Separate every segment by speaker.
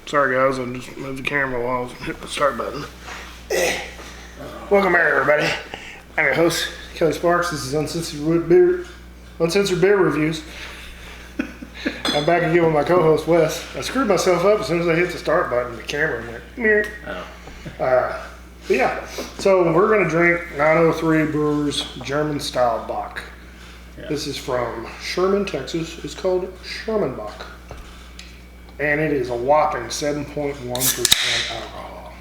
Speaker 1: Sorry guys, I just moved the camera while I was hitting the start button. Welcome back everybody. I'm your host, Kelly Sparks. This is Uncensored Beer Reviews. I'm back again with my co-host Wes. I screwed myself up as soon as I hit the start button. The camera went meow. But yeah, so we're going to drink 903 Brewers German Style Bock. Yeah. This is from Sherman, Texas. It's called Shermanbock. And it is a whopping 7.1% alcohol.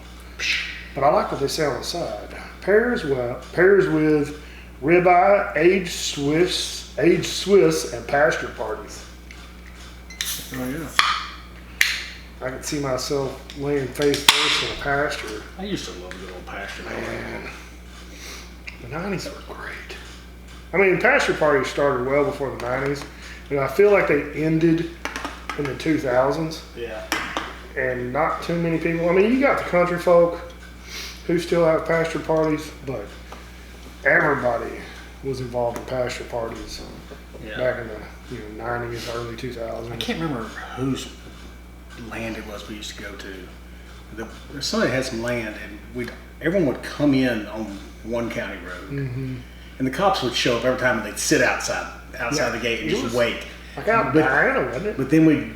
Speaker 1: But I like what they say on the side. Pairs with ribeye, aged Swiss at pasture parties.
Speaker 2: Oh yeah.
Speaker 1: I can see myself laying face first in a pasture.
Speaker 2: I used to love good old pasture.
Speaker 1: Man, the 90s were great. I mean, pasture parties started well before the 90s. And I feel like they ended in the 2000s.
Speaker 2: Yeah.
Speaker 1: And not too many people. I mean, you got the country folk who still have pasture parties, but everybody was involved in pasture parties back in the 90s, early 2000s.
Speaker 2: I can't remember whose land it was we used to go to. Somebody had some land, and everyone would come in on one county road, and the cops would show up every time, and they'd sit outside the gate and just wait.
Speaker 1: Like out in Diana, wasn't it?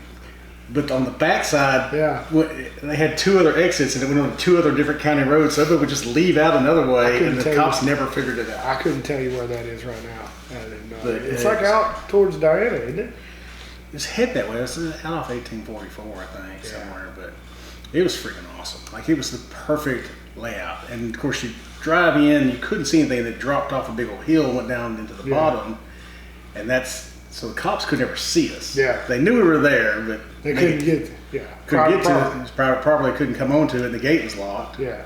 Speaker 2: But on the backside, they had two other exits, and it went on two other different county roads. So everybody would just leave out another way, and the cops never figured it out.
Speaker 1: I couldn't tell you where that is right now. I didn't know. It's like out towards Diana, isn't it?
Speaker 2: It's head that way. It's out off 1844, I think, somewhere. But it was freaking awesome. Like, it was the perfect layout. And of course, you drive in, you couldn't see anything that dropped off a big old hill and went down into the bottom, and so the cops could never see us. Yeah. They knew we were there, but
Speaker 1: they couldn't get to it.
Speaker 2: Probably couldn't come onto it, and the gate was locked.
Speaker 1: Yeah.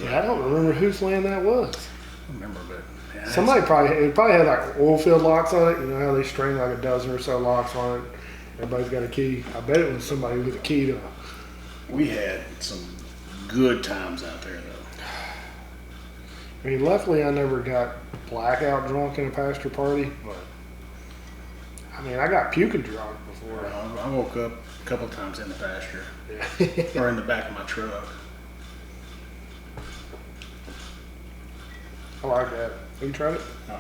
Speaker 1: Yeah, I don't remember whose land that was.
Speaker 2: I don't remember, but
Speaker 1: somebody probably had like oil field locks on it. You know how they string like a dozen or so locks on it. Everybody's got a key. I bet it was somebody with a key to.
Speaker 2: We had some good times out there, though.
Speaker 1: I mean, luckily I never got blackout drunk in a pasture party, but. I mean, I got puking drunk before.
Speaker 2: I woke up a couple times in the pasture, or in the back of my truck.
Speaker 1: I like that. Have you tried it?
Speaker 2: No.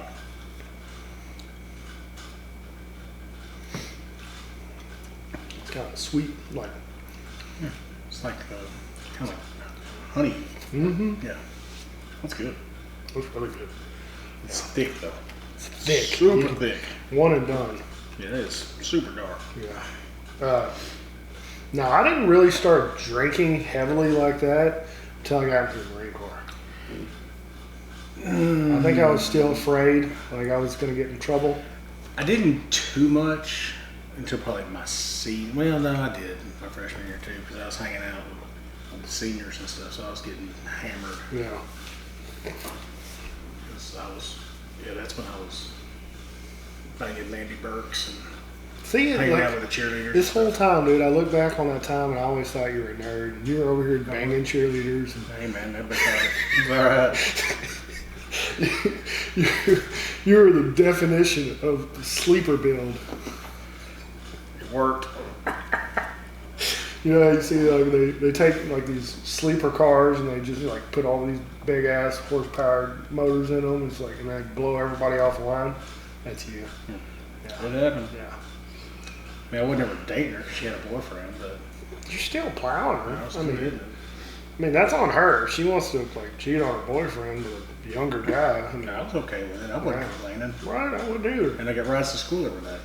Speaker 1: It's kind of sweet, like.
Speaker 2: It's like kind of like honey.
Speaker 1: Mm-hmm.
Speaker 2: Yeah, that's good.
Speaker 1: That's really good.
Speaker 2: It's thick though.
Speaker 1: It's thick.
Speaker 2: Super thick.
Speaker 1: One and done.
Speaker 2: Yeah, it is super dark.
Speaker 1: Yeah. No, I didn't really start drinking heavily like that until I got into the Marine Corps. I think I was still afraid, like I was going to get in trouble.
Speaker 2: I didn't too much until probably my senior. Well, no, I did my freshman year too, because I was hanging out with the seniors and stuff, so I was getting hammered.
Speaker 1: Yeah.
Speaker 2: That's when I was banging Mandy Burks and
Speaker 1: hanging
Speaker 2: out with the cheerleaders.
Speaker 1: This whole time, dude, I look back on that time and I always thought you were a nerd. And you were over here banging cheerleaders.
Speaker 2: Hey, man, everybody thought it was all right.
Speaker 1: You were the definition of sleeper build.
Speaker 2: It worked.
Speaker 1: You know, you see, like they take like these sleeper cars and they just like put all these big ass horsepower motors in them. It's like, and they blow everybody off the line. That's you.
Speaker 2: Yeah. It happened.
Speaker 1: Yeah.
Speaker 2: I mean, I would never date her because she had a boyfriend, but
Speaker 1: you're still plowing her.
Speaker 2: I
Speaker 1: mean, that's on her. She wants to like cheat on her boyfriend with a younger guy.
Speaker 2: I was okay with it. I wasn't complaining.
Speaker 1: Right, I would do.
Speaker 2: And I got rides to school every day.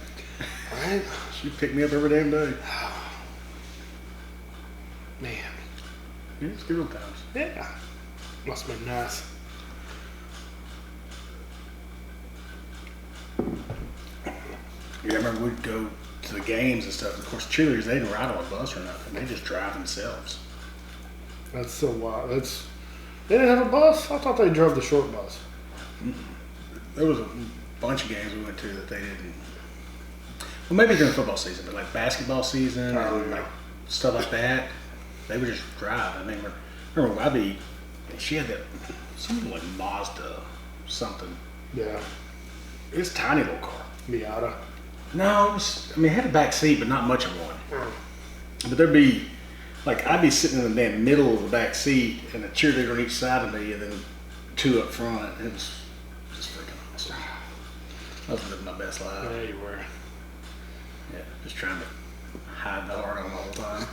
Speaker 1: Right.
Speaker 2: She picked me up every damn day.
Speaker 1: Man.
Speaker 2: Yeah, it's good old times.
Speaker 1: Yeah. Must have been nice.
Speaker 2: Yeah, I remember we'd go to the games and stuff. Of course, cheerleaders, they didn't ride on a bus or nothing. They just drive themselves.
Speaker 1: That's so wild. They didn't have a bus? I thought they drove the short bus.
Speaker 2: There was a bunch of games we went to that they didn't. Well, maybe during football season, but like basketball season and like stuff like that, they would just drive. I mean, remember Wabby, she had that something like Mazda something.
Speaker 1: Yeah.
Speaker 2: It was a tiny little car.
Speaker 1: Miata.
Speaker 2: No, it was, I mean, it had a back seat, but not much of one. But there'd be, like, I'd be sitting in the damn middle of the back seat and a cheerleader on each side of me and then 2 up front. It was just freaking awesome. I was living my best life.
Speaker 1: Yeah, you were.
Speaker 2: Yeah, just trying to hide the hard on the whole time.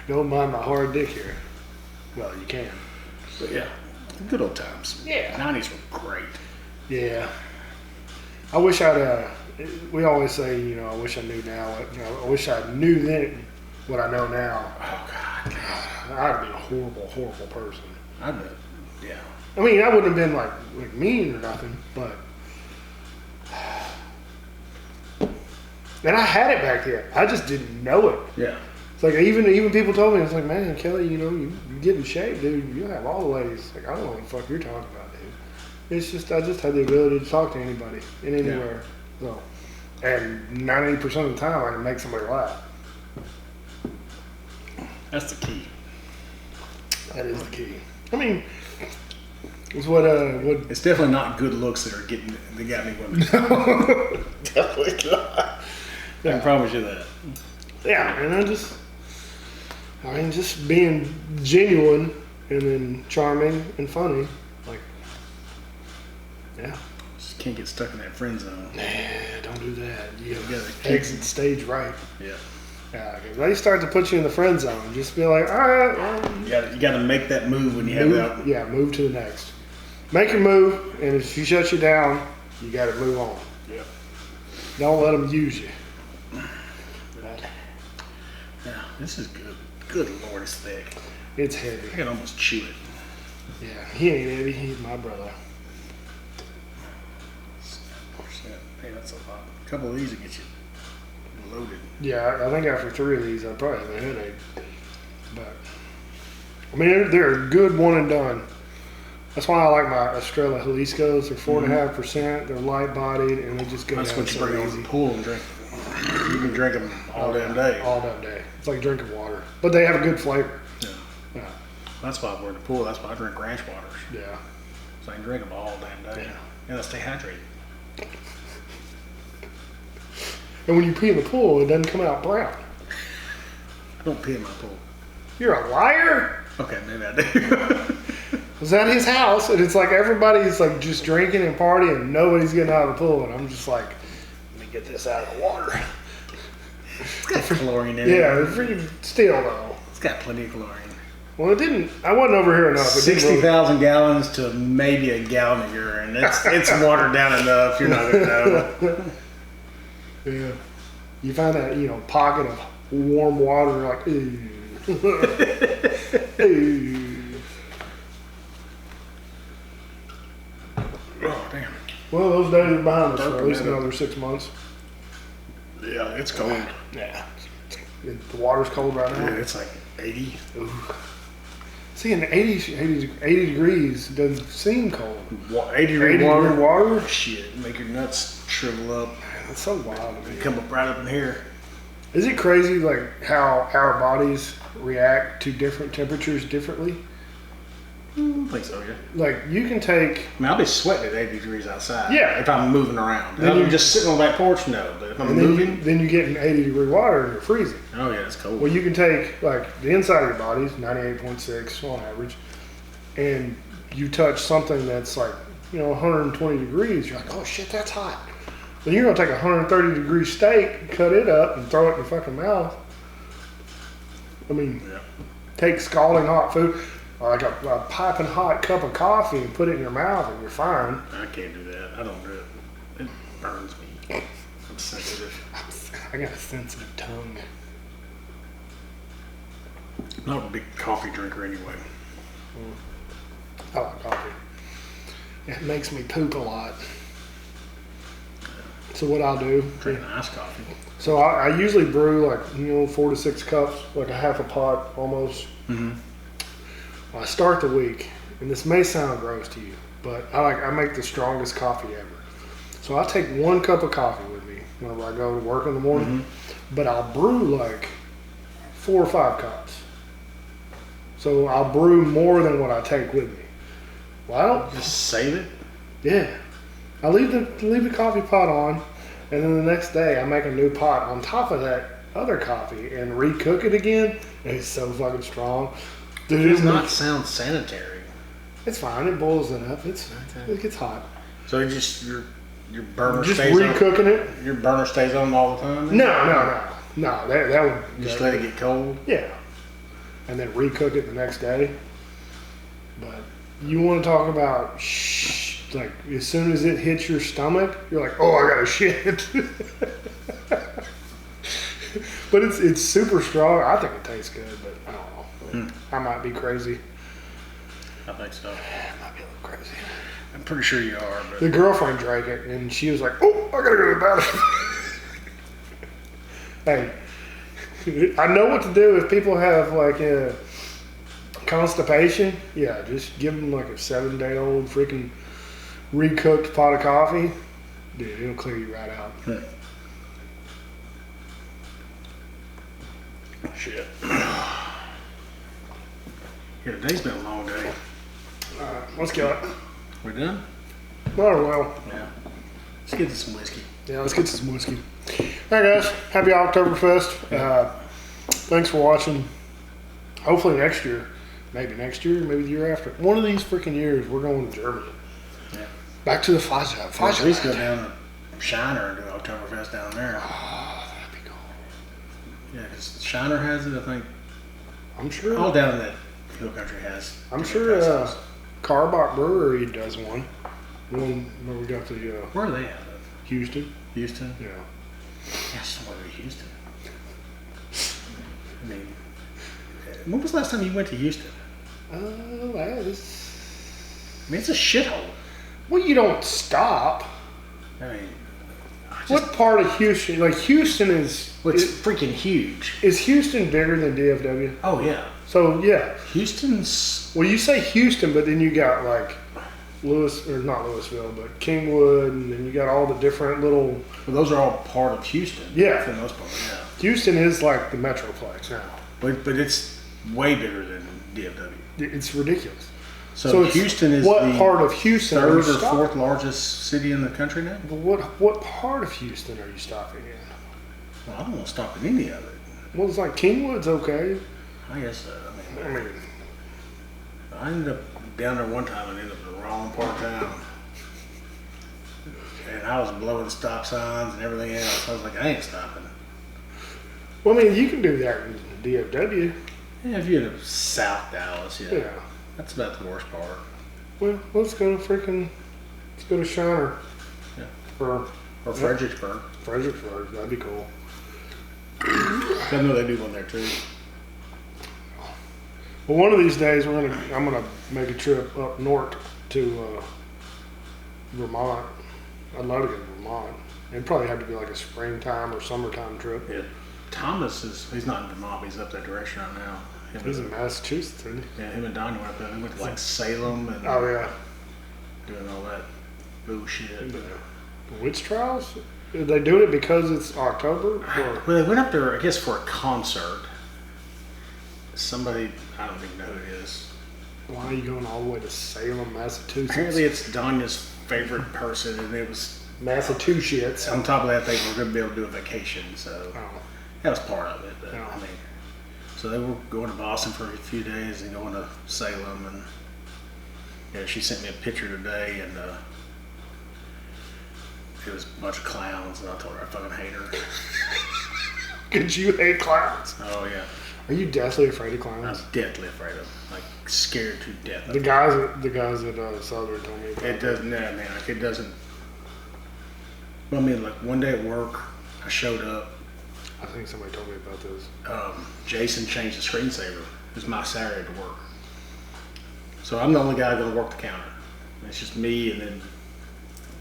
Speaker 1: Don't mind my hard dick here. Well, you can.
Speaker 2: But yeah, good old times.
Speaker 1: Yeah.
Speaker 2: 90s were great.
Speaker 1: Yeah. I wish I'd, we always say, you know, I wish I knew now. I wish I knew then what I know now.
Speaker 2: Oh, God.
Speaker 1: I'd be a horrible, horrible person.
Speaker 2: I bet. Yeah.
Speaker 1: I mean, I wouldn't have been like mean or nothing, but. And I had it back then. I just didn't know it.
Speaker 2: Yeah.
Speaker 1: It's like even people told me, it's like, man, Kelly, you know, you get in shape, dude. You have all the ladies. Like, I don't know what the fuck you're talking about, dude. It's just, I just had the ability to talk to anybody and anywhere. Yeah. So, and 90% of the time, I can make somebody laugh.
Speaker 2: That's the key.
Speaker 1: That is the key. I mean, it's what
Speaker 2: It's definitely not good looks that got me women.
Speaker 1: definitely not.
Speaker 2: I can promise you that.
Speaker 1: Yeah, and just being genuine and then charming and funny, like, yeah.
Speaker 2: Just can't get stuck in that friend zone.
Speaker 1: Nah, don't do that. You
Speaker 2: gotta
Speaker 1: exit stage right.
Speaker 2: Yeah.
Speaker 1: Yeah, if they start to put you in the friend zone, just be like, all right, well,
Speaker 2: You got to make that move when you have that.
Speaker 1: Yeah, move to the next. Make your move, and if she shuts you down, you got to move on.
Speaker 2: Yeah.
Speaker 1: Don't let them use you.
Speaker 2: Yeah, this is good. Good Lord, it's thick.
Speaker 1: It's heavy.
Speaker 2: I can almost chew it.
Speaker 1: Yeah, he ain't heavy. He's my brother.
Speaker 2: Hey, that's a lot. A couple of these will get you loaded.
Speaker 1: Yeah, I think after 3 of these, I'd probably have a headache. But, I mean, they're a good one and done. That's why I like my Estrella Jalisco's. They're 4.5%. They're light bodied, and they just go
Speaker 2: That's
Speaker 1: down
Speaker 2: what you
Speaker 1: so
Speaker 2: bring over
Speaker 1: easy.
Speaker 2: the pool and drink. You can drink them all damn day.
Speaker 1: All damn day. It's like drinking water. But they have a good flavor.
Speaker 2: Yeah.
Speaker 1: Yeah.
Speaker 2: That's why we're in the pool. That's why I drink ranch waters.
Speaker 1: Yeah.
Speaker 2: So I can drink them all damn day.
Speaker 1: Yeah.
Speaker 2: And I stay hydrated.
Speaker 1: And when you pee in the pool, it doesn't come out brown.
Speaker 2: I don't pee in my pool.
Speaker 1: You're a liar?
Speaker 2: Okay, maybe I do.
Speaker 1: I was at his house, and it's like everybody's like just drinking and partying, and nobody's getting out of the pool, and I'm just like, let me get this out of the water.
Speaker 2: It's got chlorine in it.
Speaker 1: Yeah, it's freaking still though.
Speaker 2: It's got plenty of chlorine.
Speaker 1: Well, it didn't. I wasn't over here enough. It didn't
Speaker 2: 60,000 gallons to maybe a gallon of urine. It's watered down enough. You're not gonna know.
Speaker 1: Yeah. You find that, you know, pocket of warm water, like, ooh. Ooh.
Speaker 2: Oh damn.
Speaker 1: Well, those days are behind us for at least
Speaker 2: Burping.
Speaker 1: another 6 months.
Speaker 2: Yeah, it's cold.
Speaker 1: Yeah. The water's cold right now.
Speaker 2: Yeah, it's like 80.
Speaker 1: Ooh. See, in the 80 degrees doesn't seem cold.
Speaker 2: 80
Speaker 1: degree
Speaker 2: degree water.
Speaker 1: water?
Speaker 2: Shit, make your nuts shrivel up.
Speaker 1: Man, that's so wild to me.
Speaker 2: Come up right up in here.
Speaker 1: Is it crazy, like, how our bodies react to different temperatures differently?
Speaker 2: I don't think so, yeah.
Speaker 1: Like, you can take...
Speaker 2: I mean, I'll be sweating at 80 degrees outside.
Speaker 1: Yeah.
Speaker 2: If I'm moving around.
Speaker 1: Then
Speaker 2: If
Speaker 1: you-
Speaker 2: I'm just sitting on that porch, no. But if I'm
Speaker 1: And
Speaker 2: moving,
Speaker 1: then you get in 80 degree water and you're freezing.
Speaker 2: oh yeah, it's cold.
Speaker 1: Well, you can take, like, the inside of your body is 98.6 on average, and you touch something that's like, you know, 120 degrees, you're like, oh shit, that's hot. Then you're gonna take a 130 degree steak, cut it up, and throw it in your fucking mouth. I mean,
Speaker 2: Yeah.
Speaker 1: take scalding hot food, or like a piping hot cup of coffee, and put it in your mouth, and you're fine.
Speaker 2: I can't do that. I don't do it. It burns me. I'm sensitive.
Speaker 1: I got a sensitive tongue.
Speaker 2: I'm not a big coffee drinker anyway.
Speaker 1: I like coffee. It makes me poop a lot. So what I'll do,
Speaker 2: Drinking iced coffee.
Speaker 1: so I usually brew like, you know, 4 to 6 cups, like a half a pot almost.
Speaker 2: Mm-hmm.
Speaker 1: I start the week, and this may sound gross to you, but I make the strongest coffee ever. So I take 1 cup of coffee with me whenever I go to work in the morning, but I'll brew like 4 or 5 cups. So I'll brew more than what I take with me. Well, I don't
Speaker 2: Just save it.
Speaker 1: Yeah, I leave the coffee pot on, and then the next day I make a new pot on top of that other coffee and recook it again, it's so fucking strong. Dude,
Speaker 2: It does not sound sanitary.
Speaker 1: It's fine. It boils it up. It gets hot.
Speaker 2: So it just your burner
Speaker 1: Just
Speaker 2: stays
Speaker 1: recooking it?
Speaker 2: on. Your burner stays on all the time.
Speaker 1: No. That would
Speaker 2: Just let it get cold.
Speaker 1: Yeah, and then recook it the next day. But you want to talk about like as soon as it hits your stomach, you're like, oh, I gotta shit. But it's super strong. I think it tastes good, but I don't know. I might be crazy.
Speaker 2: I think so.
Speaker 1: I might be a little crazy.
Speaker 2: I'm pretty sure you are. But
Speaker 1: The girlfriend drank it, and she was like, oh, I gotta go to the bathroom. Hey, I know what to do if people have like constipation. Yeah, just give them like a 7-day-old freaking recooked pot of coffee. Dude, it'll clear you right out.
Speaker 2: Shit. Yeah, today's been a long day.
Speaker 1: Let's go.
Speaker 2: We're done?
Speaker 1: Oh, well.
Speaker 2: Yeah. Let's get to some whiskey.
Speaker 1: Yeah, let's get some whiskey. All right, guys. Happy Octoberfest. Thanks for watching. Hopefully next year, maybe the year after. One of these freaking years, we're going to Germany.
Speaker 2: Yeah.
Speaker 1: Back to the Feischl.
Speaker 2: At least go down to Shiner and do Octoberfest down there.
Speaker 1: Oh, that'd be cool.
Speaker 2: Yeah, because Shiner has it, I think.
Speaker 1: I'm sure.
Speaker 2: All down in that hill country has.
Speaker 1: I'm
Speaker 2: different
Speaker 1: sure
Speaker 2: festivals.
Speaker 1: Shermanbock Brewery does one. One where we got the
Speaker 2: Where are they at?
Speaker 1: Houston.
Speaker 2: Houston?
Speaker 1: Yeah.
Speaker 2: Yeah, somewhere in Houston. I mean, when was the last time you went to Houston?
Speaker 1: Oh, wow, this.
Speaker 2: I mean, it's a shithole.
Speaker 1: Well, you don't stop.
Speaker 2: I mean,
Speaker 1: What part of Houston? Like Houston is.
Speaker 2: well, it's freaking huge.
Speaker 1: Is Houston bigger than DFW?
Speaker 2: Oh, yeah.
Speaker 1: So yeah.
Speaker 2: Houston's.
Speaker 1: Well, you say Houston, but then you got like not Louisville, but Kingwood, and then you got all the different little.
Speaker 2: Well, those are all part of Houston.
Speaker 1: Yeah.
Speaker 2: For the most part, yeah.
Speaker 1: Houston is like the metroplex now.
Speaker 2: But it's way bigger than DFW.
Speaker 1: It's ridiculous.
Speaker 2: So
Speaker 1: it's
Speaker 2: Houston is
Speaker 1: what
Speaker 2: the
Speaker 1: part of Houston are
Speaker 2: third
Speaker 1: you
Speaker 2: or
Speaker 1: stopping?
Speaker 2: fourth largest city in the country now?
Speaker 1: But what part of Houston are you stopping in?
Speaker 2: Well, I don't want to stop at any of it.
Speaker 1: Well, it's like Kingwood's okay.
Speaker 2: I guess so.
Speaker 1: I mean,
Speaker 2: I ended up down there one time and ended up in the wrong part of town. And I was blowing stop signs and everything else. I was like, I ain't stopping.
Speaker 1: well, I mean, you can do that in DFW.
Speaker 2: Yeah, if you're in South Dallas,
Speaker 1: Yeah.
Speaker 2: that's about the worst part.
Speaker 1: Well, let's go to Shiner.
Speaker 2: Yeah.
Speaker 1: Or
Speaker 2: Fredericksburg.
Speaker 1: Fredericksburg. That'd be cool.
Speaker 2: I know they do one there too.
Speaker 1: Well, one of these days I'm gonna make a trip up north to Vermont. I'd love to go to Vermont. It'd probably have to be like a springtime or summertime trip.
Speaker 2: Yeah. Thomas he's not in Vermont, but he's up that direction right now.
Speaker 1: He's in Massachusetts, isn't he?
Speaker 2: Yeah, him and Donnie went up there. They went to like Salem and
Speaker 1: Oh yeah.
Speaker 2: doing all that bullshit.
Speaker 1: Witch trials? Are they doing it because it's October? Or?
Speaker 2: Well, they went up there, I guess, for a concert. Somebody, I don't even know who it is.
Speaker 1: Why are you going all the way to Salem, Massachusetts?
Speaker 2: Apparently, it's Donya's favorite person, and it was.
Speaker 1: Massachusetts.
Speaker 2: On top of that, they were going to be able to do a vacation, so
Speaker 1: Oh.
Speaker 2: that was part of it. But,
Speaker 1: Yeah.
Speaker 2: I mean, so they were going to Boston for a few days and going to Salem, and yeah, she sent me a picture today, and it was a bunch of clowns, and I told her I fucking hate her.
Speaker 1: Because you hate clowns.
Speaker 2: Oh yeah,
Speaker 1: Are you deathly afraid of
Speaker 2: I'm
Speaker 1: clowns?
Speaker 2: deathly afraid of them, like scared to death.
Speaker 1: The guys at Southern told me about
Speaker 2: It doesn't, no, man, like it doesn't. I mean, like one day at work, I showed up.
Speaker 1: I think somebody told me about this.
Speaker 2: Jason changed the screensaver. It was my Saturday to work. So I'm the only guy going to work the counter. It's just me and then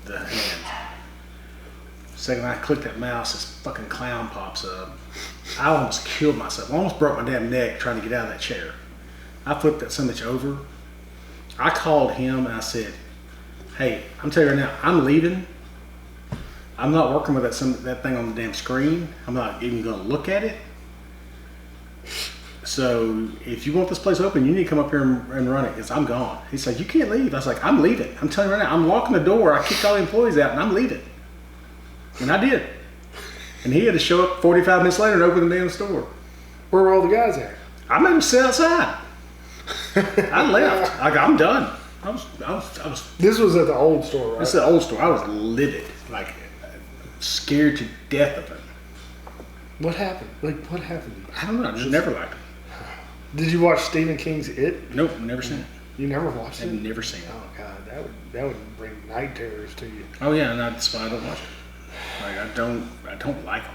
Speaker 2: the hands. Second I click that mouse, this fucking clown pops up. I almost killed myself. I almost broke my damn neck trying to get out of that chair. I flipped that summit over. I called him and I said, hey, I'm telling you right now, I'm leaving. I'm not working with that thing on the damn screen. I'm not even going to look at it. So if you want this place open, you need to come up here and run it because I'm gone. He said, you can't leave. I was like, I'm leaving. I'm telling you right now, I'm locking the door. I kicked all the employees out and I'm leaving. And I did. And he had to show up 45 minutes later and open the damn store.
Speaker 1: Where were all the guys at?
Speaker 2: I made him sit outside. I left. Like, I'm done. I was.
Speaker 1: This was at the old store, right?
Speaker 2: This is the old store. I was livid, like scared to death of it.
Speaker 1: What happened? Like, what happened?
Speaker 2: I don't know. I just never liked it.
Speaker 1: Did you watch Stephen King's It?
Speaker 2: Nope, never seen it.
Speaker 1: You never watched
Speaker 2: I've
Speaker 1: it?
Speaker 2: never seen it.
Speaker 1: Oh God, that would bring night terrors to you.
Speaker 2: Oh yeah, and that's why I don't watch it. Like I don't like them.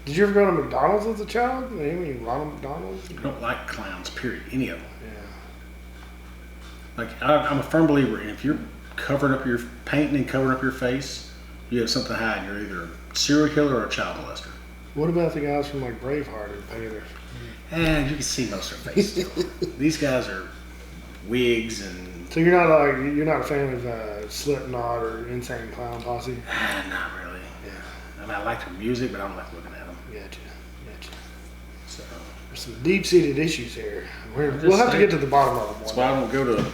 Speaker 1: Did you ever go to McDonald's as a child? Any Ronald McDonald's?
Speaker 2: I don't like clowns. Period. Any of them.
Speaker 1: Yeah.
Speaker 2: Like I'm a firm believer in if you're covering up your painting and covering up your face, you have something to hide. You're either a serial killer or a child molester.
Speaker 1: What about the guys from like Braveheart who painted their?
Speaker 2: And you can see most of their face still. These guys are wigs and.
Speaker 1: So you're not a fan of Slipknot or Insane Clown Posse?
Speaker 2: Not really.
Speaker 1: Yeah.
Speaker 2: I mean, I like their music, but I don't like looking at them.
Speaker 1: Gotcha.
Speaker 2: So
Speaker 1: There's some deep-seated issues here. We'll have to get to the bottom of them.
Speaker 2: that's why I don't go to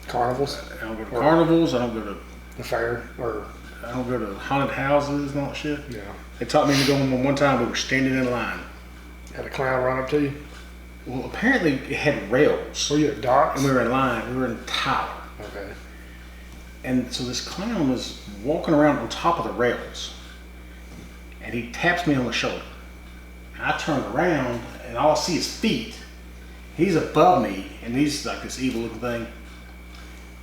Speaker 1: Carnivals,
Speaker 2: I don't go to carnivals. I don't go to
Speaker 1: the fair, or
Speaker 2: I don't go to haunted houses and all that shit.
Speaker 1: yeah.
Speaker 2: They taught me to go on one time. We were standing in line.
Speaker 1: Had a clown run up to you?
Speaker 2: Well, apparently it had rails,
Speaker 1: Were you at Doc's?
Speaker 2: and we were in line. We were in Tyler,
Speaker 1: Okay.
Speaker 2: and so this clown was walking around on top of the rails, and he taps me on the shoulder. I turned around, and all I see is feet. He's above me, and he's like this evil-looking thing.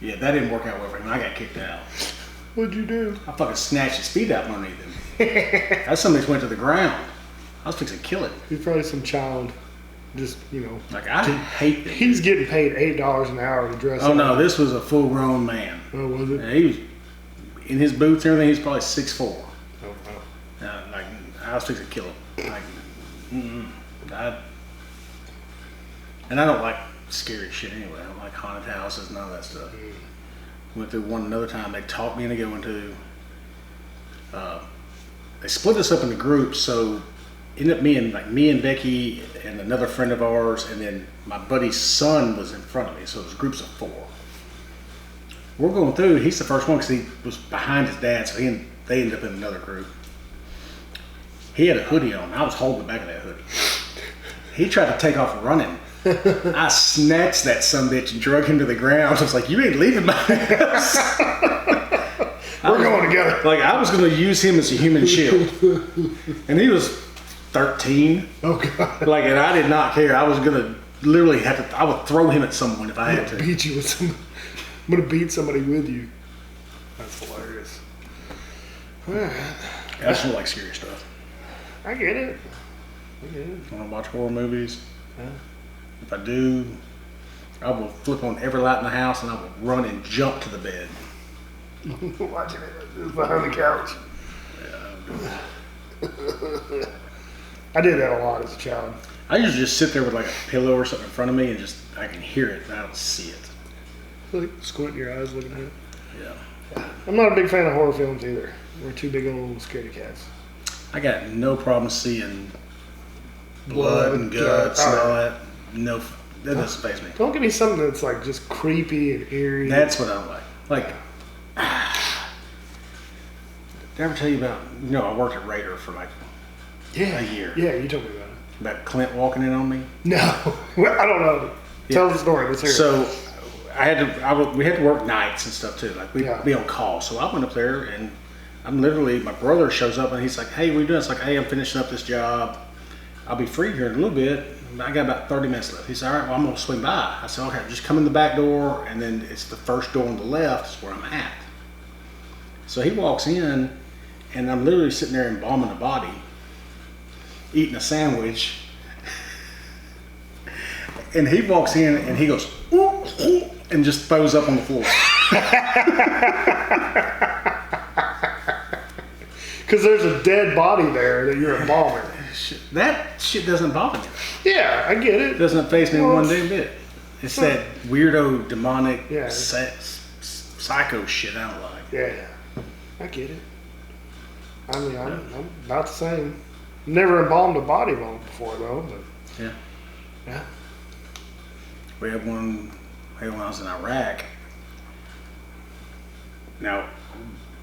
Speaker 2: Yeah, that didn't work out well for him. I got kicked out.
Speaker 1: What'd you do?
Speaker 2: I fucking snatched his feet out from underneath him. That somebody went to the ground. I was fixing to kill it.
Speaker 1: He's probably some child. Just,
Speaker 2: Like, I hate them.
Speaker 1: He's getting paid $8 an hour to dress
Speaker 2: Oh
Speaker 1: up.
Speaker 2: no, this was a full-grown man.
Speaker 1: Oh, was it?
Speaker 2: And he was in his boots and everything. He's probably 6'4".
Speaker 1: Oh, wow.
Speaker 2: Like I was fixing to kill him. Like, and I don't like scary shit anyway. I don't like haunted houses, none of that stuff. Went through one another time. They taught me to go into. They split us up into groups, so ended up me and Becky and another friend of ours, and then my buddy's son was in front of me. So it was groups of 4. We're going through. He's the first one because he was behind his dad, so they ended up in another group. He had a hoodie on. I was holding the back of that hoodie. He tried to take off running. I snatched that sumbitch and drug him to the ground. I was like, "You ain't leaving my house."
Speaker 1: We're going together.
Speaker 2: Like I was going to use him as a human shield, and he was 13.
Speaker 1: Oh, God.
Speaker 2: Like, and I did not care. I was going to literally have to. I would throw him at someone if I had to.
Speaker 1: Beat you with some. I'm going to beat somebody with you. That's hilarious. All right.
Speaker 2: I just don't like scary stuff.
Speaker 1: I get it.
Speaker 2: I want to watch horror movies.
Speaker 1: Yeah.
Speaker 2: If I do, I will flip on every light in the house and I will run and jump to the bed.
Speaker 1: Watching it behind the couch. I did that a lot as a child.
Speaker 2: I usually just sit there with like a pillow or something in front of me and just I can hear it and I don't see it.
Speaker 1: Like squinting your eyes looking at it.
Speaker 2: Yeah.
Speaker 1: I'm not a big fan of horror films either. We're two big old scaredy cats.
Speaker 2: I got no problem seeing blood and guts and all that. No, that doesn't faze me.
Speaker 1: Don't give me something that's like just creepy and eerie.
Speaker 2: That's what I don't like. Like, did I ever tell you about? I worked at Raider for like
Speaker 1: a
Speaker 2: year.
Speaker 1: Yeah, you told me about it.
Speaker 2: About Clint walking in on me.
Speaker 1: No, well, I don't know. Tell the story. Let's hear it.
Speaker 2: So we had to work nights and stuff too. Like we'd be on call. So I went up there and I'm literally, my brother shows up and he's like, "Hey, what are you doing?" It's like, "Hey, I'm finishing up this job. I'll be free here in a little bit. I got about 30 minutes left." He said, "All right, well, I'm going to swing by." I said, "Okay, just come in the back door, and then it's the first door on the left is where I'm at." So he walks in, and I'm literally sitting there embalming a body, eating a sandwich. And he walks in, and he goes, "Ooh, ooh," and just throws up on the floor.
Speaker 1: Because there's a dead body there that you're embalming.
Speaker 2: That shit doesn't bother me.
Speaker 1: Yeah, I get it.
Speaker 2: It doesn't faze me one damn bit. It's that weirdo, demonic, psycho shit I don't like.
Speaker 1: Yeah, I get it. I mean, I'm about the same. Never embalmed a body before though, but yeah.
Speaker 2: We had one when I was in Iraq. Now,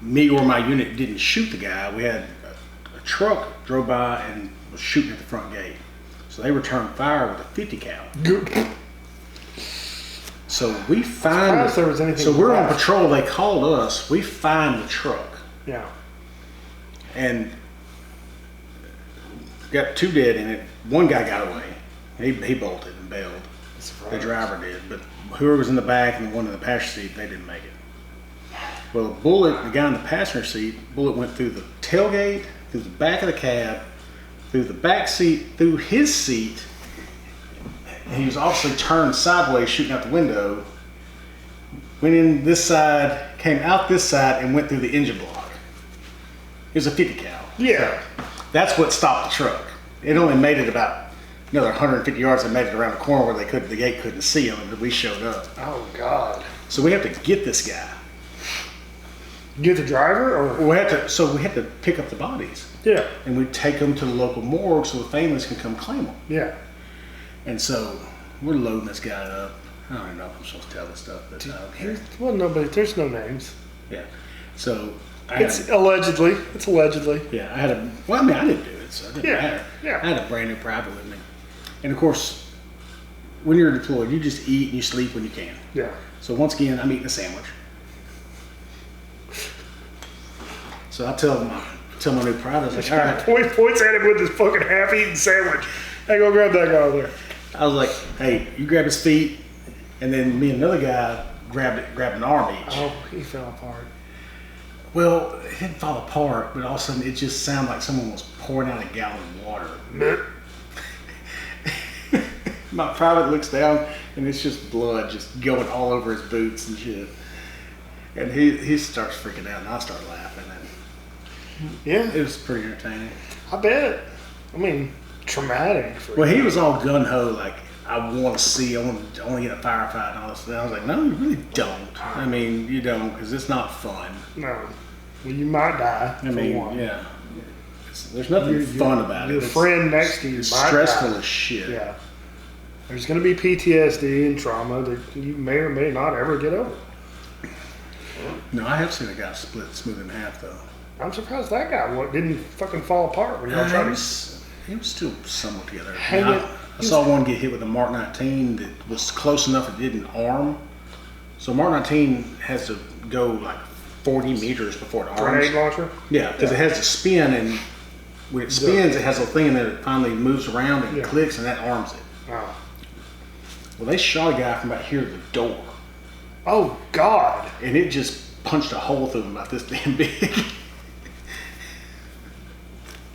Speaker 2: me or my unit didn't shoot the guy. We had a truck drove by and was shooting at the front gate. So they returned fire with a 50 cal. So we find.
Speaker 1: There was anything
Speaker 2: so we're on patrol. They called us. We find the truck.
Speaker 1: Yeah.
Speaker 2: And got 2 dead in it. One guy got away. He bolted and bailed. The driver did, but whoever was in the back and the one in the passenger seat, they didn't make it. Well, the guy in the passenger seat, bullet went through the tailgate, through the back of the cab, through the back seat, through his seat. He was obviously turned sideways, shooting out the window. Went in this side, came out this side, and went through the engine block. It was a 50 cal.
Speaker 1: Yeah.
Speaker 2: That's what stopped the truck. It only made it about another 150 yards and made it around the corner where the gate couldn't see him, and we showed up.
Speaker 1: Oh God.
Speaker 2: So we have to get this guy.
Speaker 1: Get the driver, or
Speaker 2: we had to pick up the bodies.
Speaker 1: Yeah.
Speaker 2: And we take them to the local morgue so the families can come claim them.
Speaker 1: Yeah.
Speaker 2: And so we're loading this guy up. I don't even know if I'm supposed to tell this stuff, but I don't care.
Speaker 1: Well, nobody. There's no names.
Speaker 2: Yeah. So
Speaker 1: it's allegedly. It's allegedly.
Speaker 2: Yeah. I didn't do it, so it didn't matter.
Speaker 1: Yeah.
Speaker 2: I had a brand new private with me. And of course, when you're deployed, you just eat and you sleep when you can.
Speaker 1: Yeah.
Speaker 2: So once again, I'm eating a sandwich. So I tell my new private, I was like, all right.
Speaker 1: Points at him with his fucking half-eaten sandwich. Hey, go grab that guy over there.
Speaker 2: I was like, hey, you grab his feet, and then me and another guy grabbed an arm each.
Speaker 1: Oh, he fell apart.
Speaker 2: Well, it didn't fall apart, but all of a sudden it just sounded like someone was pouring out a gallon of water. My private looks down, and it's just blood just going all over his boots and shit. And he starts freaking out, and I start laughing. And
Speaker 1: yeah,
Speaker 2: it was pretty entertaining.
Speaker 1: I bet. I mean, traumatic.
Speaker 2: Well, he was all gun ho, like I want to get a firefight and all this. And I was like, no, you really don't. I mean, you don't, because it's not fun.
Speaker 1: No. Well, you might die.
Speaker 2: I mean, yeah. There's nothing fun about it.
Speaker 1: Your friend next to you might
Speaker 2: stressful
Speaker 1: die.
Speaker 2: as shit.
Speaker 1: Yeah. There's going to be PTSD and trauma that you may or may not ever get over.
Speaker 2: No, I have seen a guy split smooth in half, though.
Speaker 1: I'm surprised that guy didn't fucking fall apart when y'all tried to.
Speaker 2: He was still somewhat together. I saw one get hit with a Mark 19 that was close enough it didn't arm. So Mark 19 has to go like 40 meters before it arms.
Speaker 1: Grenade launcher?
Speaker 2: Yeah, because it has to spin, and when it spins, it has a thing that it finally moves around and clicks, and that arms it.
Speaker 1: Oh.
Speaker 2: Well, they shot a guy from about here to the door.
Speaker 1: Oh, God.
Speaker 2: And it just punched a hole through him about this damn big.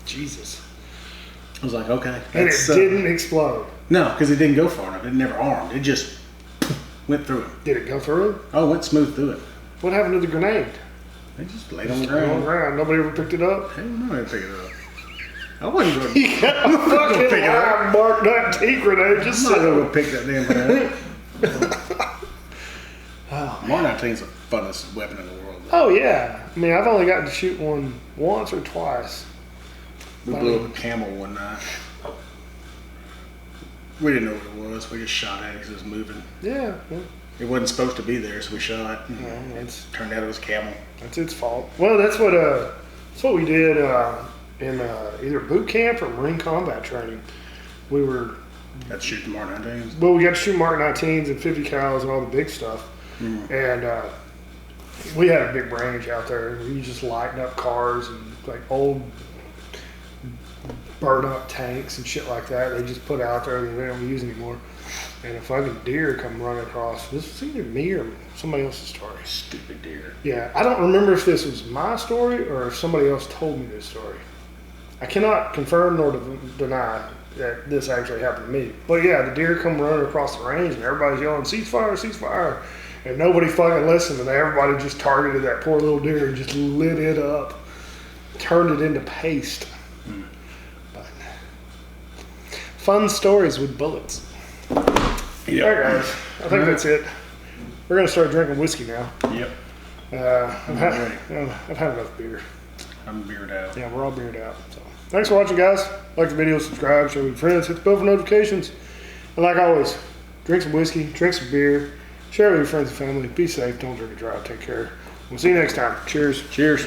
Speaker 1: Jesus.
Speaker 2: I was like, okay.
Speaker 1: And it didn't explode?
Speaker 2: No, because it didn't go far enough. It never armed. It just went through him.
Speaker 1: Did it go through him?
Speaker 2: Oh, it went smooth through it.
Speaker 1: What happened to the grenade?
Speaker 2: They just laid on the ground.
Speaker 1: Nobody ever picked it up?
Speaker 2: Hell no, I didn't pick it up. I wasn't going to
Speaker 1: You got a fucking live Mark 19 grenade just
Speaker 2: I'm not
Speaker 1: sitting.
Speaker 2: going to pick that damn grenade. Mark 19 is the funnest weapon in the world.
Speaker 1: Oh, yeah. I mean, I've only gotten to shoot one once or twice.
Speaker 2: We blew up a camel one night. We didn't know what it was. We just shot at it because it was moving.
Speaker 1: Yeah.
Speaker 2: It wasn't supposed to be there, so we shot.
Speaker 1: Well,
Speaker 2: turned out it was a camel.
Speaker 1: That's its fault. Well, that's what we did in either boot camp or Marine combat training. We were...
Speaker 2: Got to shoot the Mark 19s?
Speaker 1: Well, we got to shoot Mark 19s and 50 cals and all the big stuff. And we had a big range out there. We just lighting up cars and like old burn up tanks and shit like that. They just put out there that they don't use anymore. And a fucking deer come running across. This was either me or somebody else's story.
Speaker 2: Stupid deer.
Speaker 1: Yeah, I don't remember if this was my story or if somebody else told me this story. I cannot confirm nor deny that this actually happened to me. But yeah, the deer come running across the range and everybody's yelling, ceasefire, ceasefire. And nobody fucking listened, and everybody just targeted that poor little deer and just lit it up. Turned it into paste. But fun stories with bullets.
Speaker 2: Yep.
Speaker 1: All right, guys. I think that's it. We're going to start drinking whiskey now.
Speaker 2: Yep.
Speaker 1: I've had enough beer.
Speaker 2: I'm beered out.
Speaker 1: Yeah, we're all beered out. So, thanks for watching, guys. Like the video, subscribe, share with your friends, hit the bell for notifications. And like always, drink some whiskey, drink some beer, share with your friends and family. Be safe. Don't drink and drive. Take care. We'll see you next time. Cheers.
Speaker 2: Cheers.